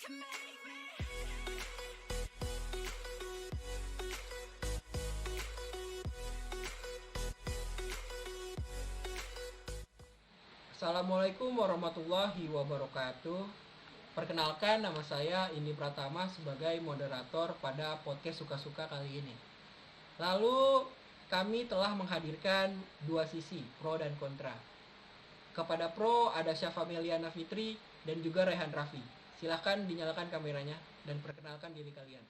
Assalamualaikum warahmatullahi wabarakatuh. Perkenalkan, nama saya Indi Pratama sebagai moderator pada podcast Suka-Suka kali ini. Lalu kami telah menghadirkan dua sisi, pro dan kontra. Kepada pro ada Syafa Meliana Fitri dan juga Rehan Raffi. Silahkan dinyalakan kameranya dan perkenalkan diri kalian.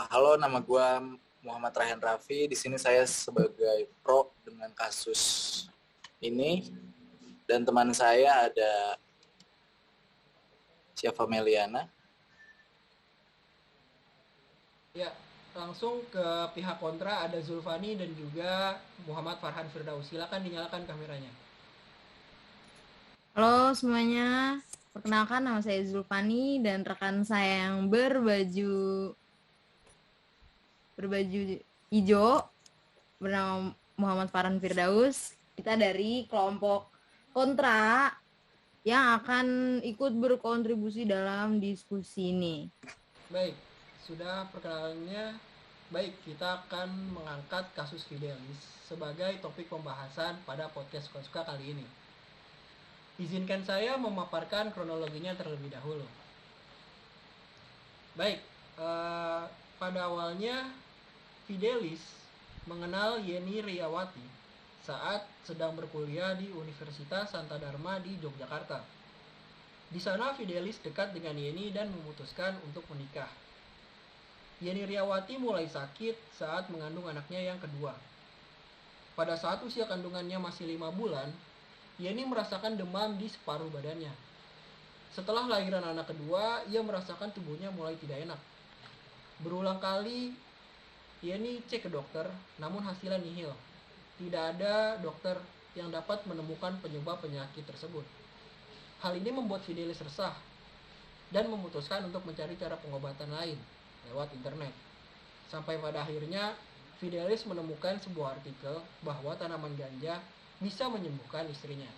Halo, nama gue Muhammad Rehan Raffi. Di sini saya sebagai pro dengan kasus ini, dan teman saya ada Syafa Meliana. Ya, langsung ke pihak kontra ada Zulfani dan juga Muhammad Farhan Firdaus. Silakan dinyalakan kameranya. Halo semuanya, perkenalkan nama saya Zulfani dan rekan saya yang berbaju hijau bernama Muhammad Farhan Firdaus. Kita dari kelompok kontra yang akan ikut berkontribusi dalam diskusi ini. Baik, sudah perkenalannya. Baik, kita akan mengangkat kasus Fidelis sebagai topik pembahasan pada podcast Suka-Suka kali ini. Izinkan saya memaparkan kronologinya terlebih dahulu. Baik, pada awalnya Fidelis mengenal Yeni Riyawati saat sedang berkuliah di Universitas Santa Dharma di Yogyakarta. Di sana Fidelis dekat dengan Yeni dan memutuskan untuk menikah. Yeni Riyawati mulai sakit saat mengandung anaknya yang kedua. Pada saat usia kandungannya masih 5 bulan, Yeni merasakan demam di separuh badannya. Setelah lahiran anak kedua, ia merasakan tubuhnya mulai tidak enak. Berulang kali Yeni cek ke dokter, namun hasilnya nihil. Tidak ada dokter yang dapat menemukan penyebab penyakit tersebut. Hal ini membuat Fidelis resah dan memutuskan untuk mencari cara pengobatan lain lewat internet. Sampai pada akhirnya Fidelis menemukan sebuah artikel bahwa tanaman ganja bisa menyembuhkan istrinya.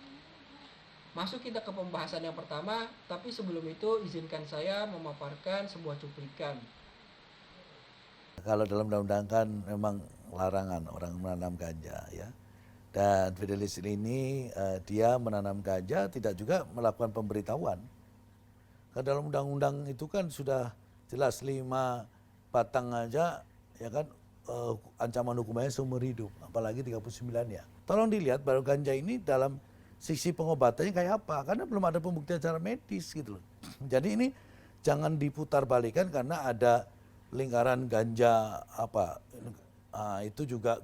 Masuk kita ke pembahasan yang pertama, tapi sebelum itu izinkan saya memaparkan sebuah cuplikan. Kalau dalam undang-undang kan memang larangan orang menanam ganja ya. Dan Fidelis ini dia menanam ganja tidak juga melakukan pemberitahuan. Karena dalam undang-undang itu kan sudah jelas 5 batang aja ya kan ancaman hukumannya seumur hidup, apalagi 39 ya. Tolong dilihat baru ganja ini dalam sisi pengobatannya kayak apa, karena belum ada pembuktian secara medis gitu loh. Jadi ini jangan diputar balikan karena ada lingkaran ganja itu juga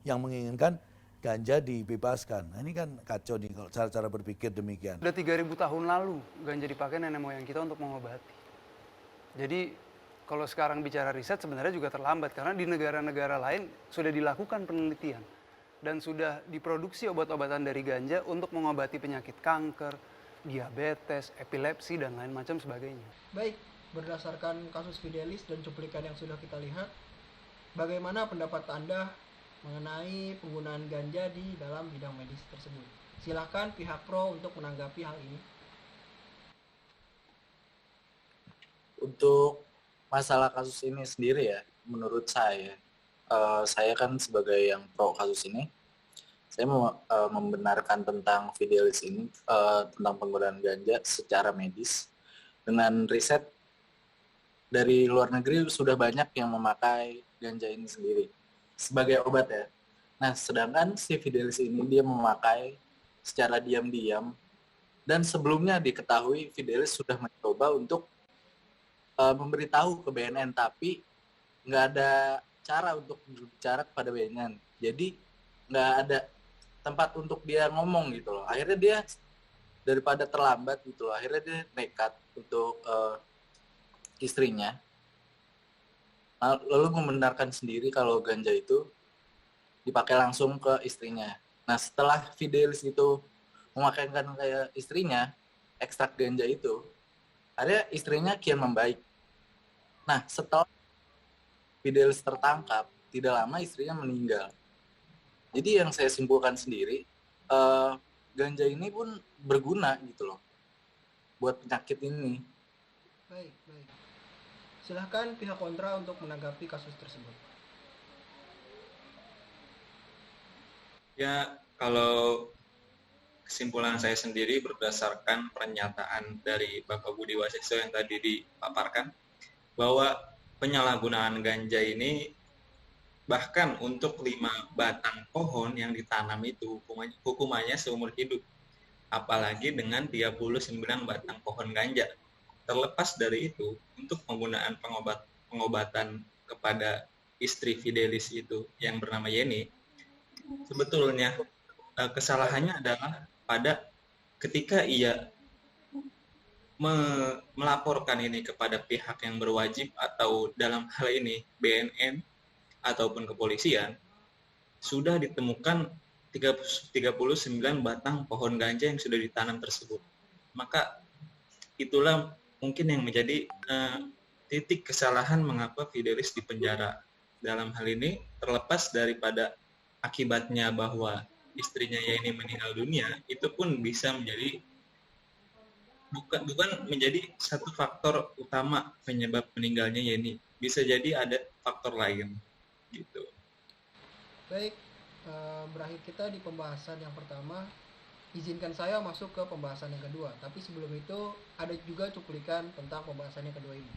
yang menginginkan ganja dibebaskan. Nah, ini kan kacau nih kalau cara-cara berpikir demikian. Udah 3.000 tahun lalu ganja dipakai nenek moyang kita untuk mengobati. Jadi kalau sekarang bicara riset sebenarnya juga terlambat karena di negara-negara lain sudah dilakukan penelitian dan sudah diproduksi obat-obatan dari ganja untuk mengobati penyakit kanker, diabetes, epilepsi dan lain macam sebagainya. Baik, berdasarkan kasus Fidelis dan cuplikan yang sudah kita lihat, bagaimana pendapat Anda mengenai penggunaan ganja di dalam bidang medis tersebut? Silakan pihak pro untuk menanggapi hal ini. Untuk masalah kasus ini sendiri ya, menurut saya kan sebagai yang pro kasus ini, saya membenarkan tentang Fidelis ini, tentang penggunaan ganja secara medis. Dengan riset dari luar negeri sudah banyak yang memakai ganja ini sendiri sebagai obat ya. Nah, sedangkan si Fidelis ini dia memakai secara diam-diam, dan sebelumnya diketahui Fidelis sudah mencoba untuk memberitahu ke BNN, tapi nggak ada cara untuk berbicara kepada BNN. Jadi nggak ada tempat untuk dia ngomong gitu loh. Akhirnya dia daripada terlambat gitu loh, akhirnya dia nekat untuk istrinya. Lalu membenarkan sendiri kalau ganja itu dipakai langsung ke istrinya. Nah, setelah Fidelis itu memakaikan kayak istrinya, ekstrak ganja itu, akhirnya istrinya kian membaik. Nah, setelah Fidelis tertangkap, tidak lama istrinya meninggal. Jadi yang saya simpulkan sendiri, ganja ini pun berguna gitu loh buat penyakit ini. Baik. Silahkan pihak kontra untuk menanggapi kasus tersebut. Ya, kalau kesimpulan saya sendiri berdasarkan pernyataan dari Bapak Budi Waseso yang tadi dipaparkan, bahwa penyalahgunaan ganja ini bahkan untuk 5 batang pohon yang ditanam itu hukumannya seumur hidup. Apalagi dengan 39 batang pohon ganja. Terlepas dari itu, untuk penggunaan pengobatan kepada istri Fidelis itu yang bernama Yeni, sebetulnya kesalahannya adalah pada ketika ia melaporkan ini kepada pihak yang berwajib, atau dalam hal ini BNN ataupun kepolisian, sudah ditemukan 39 batang pohon ganja yang sudah ditanam tersebut. Maka itulah mungkin yang menjadi titik kesalahan mengapa Fidelis dipenjara. Dalam hal ini, terlepas daripada akibatnya bahwa istrinya Yeni meninggal dunia, itu pun bisa menjadi bukan menjadi satu faktor utama penyebab meninggalnya Yeni. Bisa jadi ada faktor lain gitu. Baik, berakhir kita di pembahasan yang pertama. Izinkan saya masuk ke pembahasan yang kedua. Tapi sebelum itu ada juga cuplikan tentang pembahasan yang kedua ini.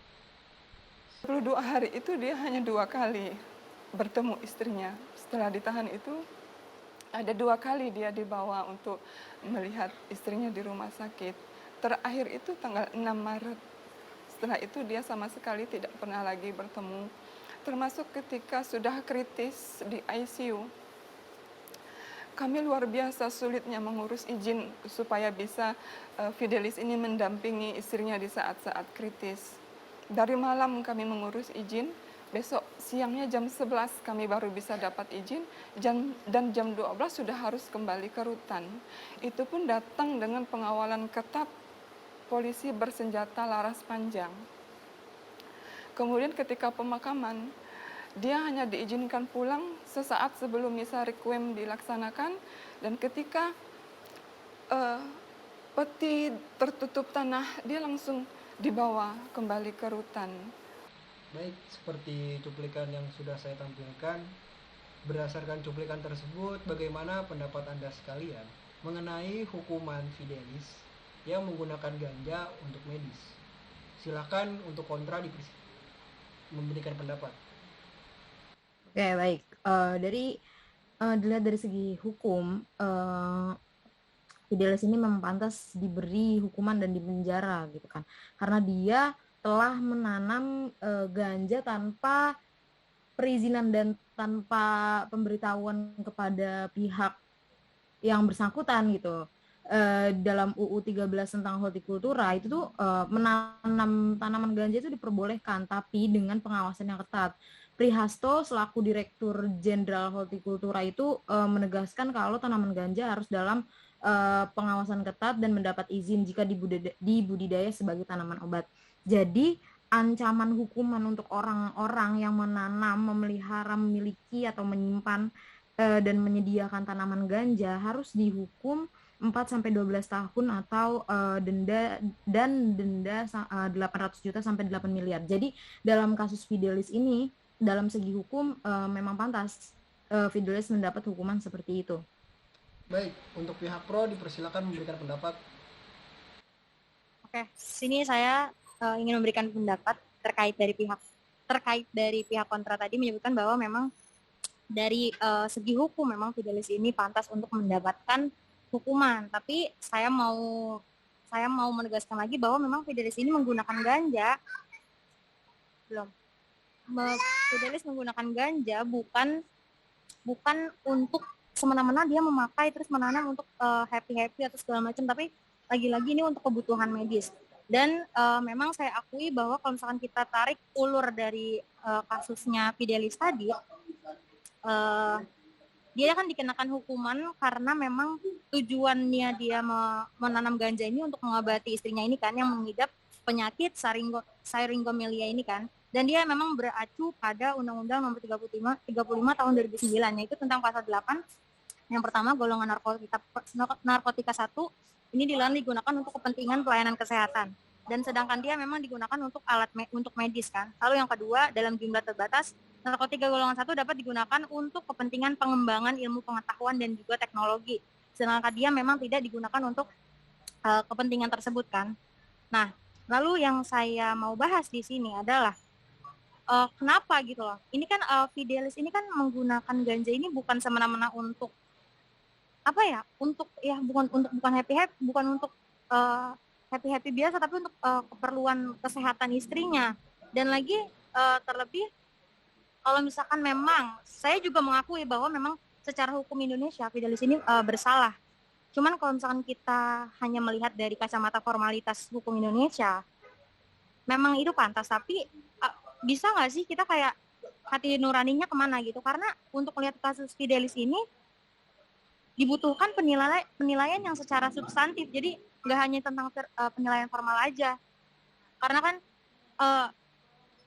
22 hari itu dia hanya 2 kali bertemu istrinya. Setelah ditahan itu ada 2 kali dia dibawa untuk melihat istrinya di rumah sakit. Terakhir itu tanggal 6 Maret. Setelah itu dia sama sekali tidak pernah lagi bertemu. Termasuk ketika sudah kritis di ICU. Kami luar biasa sulitnya mengurus izin supaya bisa Fidelis ini mendampingi istrinya di saat-saat kritis. Dari malam kami mengurus izin, besok siangnya jam 11 kami baru bisa dapat izin, dan jam 12 sudah harus kembali ke rutan. Itu pun datang dengan pengawalan ketat polisi bersenjata laras panjang. Kemudian ketika pemakaman, dia hanya diizinkan pulang sesaat sebelum misa requiem dilaksanakan, dan ketika peti tertutup tanah, dia langsung dibawa kembali ke rutan. Baik, seperti cuplikan yang sudah saya tampilkan, berdasarkan cuplikan tersebut, bagaimana pendapat Anda sekalian mengenai hukuman Fidelis yang menggunakan ganja untuk medis? Silakan untuk kontra memberikan pendapat. Oke, baik. Dilihat dari segi hukum, Fidelis ini memang pantas diberi hukuman dan dipenjara gitu kan, karena dia telah menanam ganja tanpa perizinan dan tanpa pemberitahuan kepada pihak yang bersangkutan gitu. Dalam UU 13 tentang hortikultura itu tuh menanam tanaman ganja itu diperbolehkan, tapi dengan pengawasan yang ketat. Prihasto selaku Direktur Jenderal Hortikultura itu menegaskan kalau tanaman ganja harus dalam pengawasan ketat dan mendapat izin jika dibudidaya sebagai tanaman obat. Jadi ancaman hukuman untuk orang-orang yang menanam, memelihara, memiliki atau menyimpan dan menyediakan tanaman ganja harus dihukum 4-12 tahun atau denda 800 juta sampai 8 miliar. Jadi dalam kasus Fidelis ini, dalam segi hukum memang pantas Fidelis mendapat hukuman seperti itu. Baik, untuk pihak pro dipersilakan memberikan pendapat. Oke, sini saya ingin memberikan pendapat terkait dari pihak kontra tadi, menyebutkan bahwa memang dari segi hukum memang Fidelis ini pantas untuk mendapatkan hukuman. Tapi saya mau menegaskan lagi bahwa memang Fidelis ini menggunakan ganja. Fidelis menggunakan ganja bukan untuk semena-mena dia memakai terus menanam untuk happy atau segala macam, tapi lagi-lagi ini untuk kebutuhan medis. Dan memang saya akui bahwa kalau misalkan kita tarik ulur dari kasusnya Fidelis tadi, dia akan dikenakan hukuman karena memang tujuannya dia menanam ganja ini untuk mengobati istrinya ini kan, yang mengidap penyakit syringomelia ini kan. Dan dia memang beracu pada Undang-Undang Nomor 35 Tahun 2009, yaitu tentang pasal 8 Yang pertama, golongan narkotika 1 ini dilarang digunakan untuk kepentingan pelayanan kesehatan. Dan sedangkan dia memang digunakan untuk untuk medis kan. Lalu yang kedua, dalam jumlah terbatas, narkotika golongan 1 dapat digunakan untuk kepentingan pengembangan ilmu pengetahuan dan juga teknologi. Sedangkan dia memang tidak digunakan untuk kepentingan tersebut kan. Nah, lalu yang saya mau bahas di sini adalah kenapa gitu loh. Ini kan Fidelis ini kan menggunakan ganja ini bukan semena-mena untuk apa ya? Bukan happy biasa, tapi untuk keperluan kesehatan istrinya. Dan lagi terlebih kalau misalkan memang saya juga mengakui bahwa memang secara hukum Indonesia Fidelis ini bersalah. Cuman kalau misalkan kita hanya melihat dari kacamata formalitas hukum Indonesia, memang itu pantas, tapi bisa nggak sih kita kayak hati nuraninya kemana gitu? Karena untuk melihat kasus Fidelis ini dibutuhkan penilaian yang secara substantif. Jadi nggak hanya tentang penilaian formal aja. Karena kan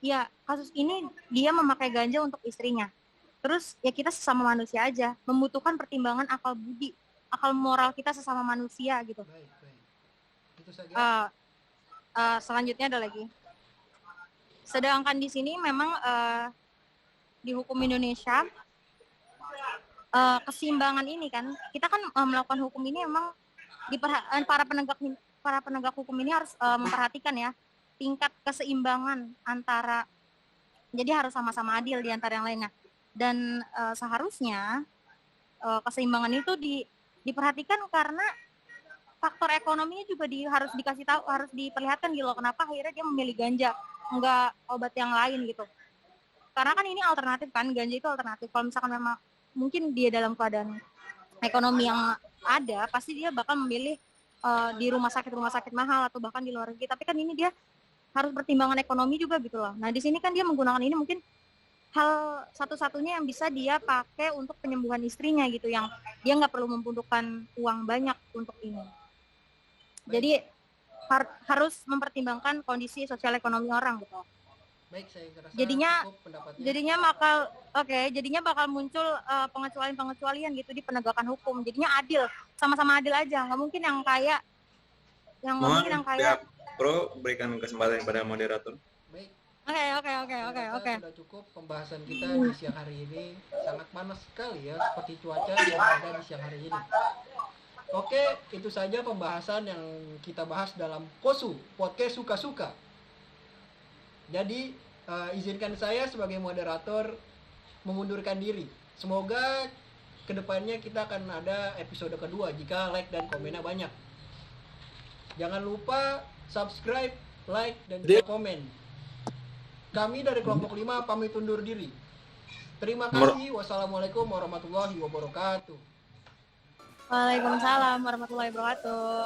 ya kasus ini dia memakai ganja untuk istrinya. Terus ya kita sesama manusia aja membutuhkan pertimbangan akal budi, akal moral kita sesama manusia gitu. Baik. Itu saja. Selanjutnya ada lagi. Sedangkan di sini memang di hukum Indonesia keseimbangan ini kan, kita kan melakukan hukum ini memang para penegak hukum ini harus memperhatikan ya tingkat keseimbangan antara, jadi harus sama-sama adil di antara yang lainnya. Dan seharusnya keseimbangan itu diperhatikan karena faktor ekonominya juga harus dikasih tahu, harus diperlihatkan gitu loh, kenapa akhirnya dia memilih ganja enggak obat yang lain gitu. Karena kan ini alternatif kan, ganja itu alternatif. Kalau misalkan memang mungkin dia dalam keadaan ekonomi yang ada, pasti dia bakal memilih di rumah sakit mahal atau bahkan di luar negeri. Tapi kan ini dia harus pertimbangan ekonomi juga gitu loh. Nah di sini kan dia menggunakan ini mungkin hal satu-satunya yang bisa dia pakai untuk penyembuhan istrinya gitu, yang dia nggak perlu membutuhkan uang banyak untuk ini. Jadi harus mempertimbangkan kondisi sosial ekonomi orang gitu. Baik, saya rasa Jadinya cukup pendapatnya. jadinya bakal muncul pengecualian gitu di penegakan hukum. Jadinya adil, sama-sama adil aja. Nggak mungkin yang kaya, Mohon pihak pro berikan kesempatan kepada moderator. Baik. Oke. Sudah cukup pembahasan kita di siang hari ini. Sangat panas sekali ya, seperti cuaca yang ada di siang hari ini. Oke, itu saja pembahasan yang kita bahas dalam KOSU, Podcast Suka-Suka. Jadi, izinkan saya sebagai moderator mengundurkan diri. Semoga kedepannya kita akan ada episode kedua jika like dan komennya banyak. Jangan lupa subscribe, like, dan juga komen. Kami dari kelompok 5 pamit undur diri. Terima kasih. Wassalamualaikum warahmatullahi wabarakatuh. Waalaikumsalam warahmatullahi wabarakatuh.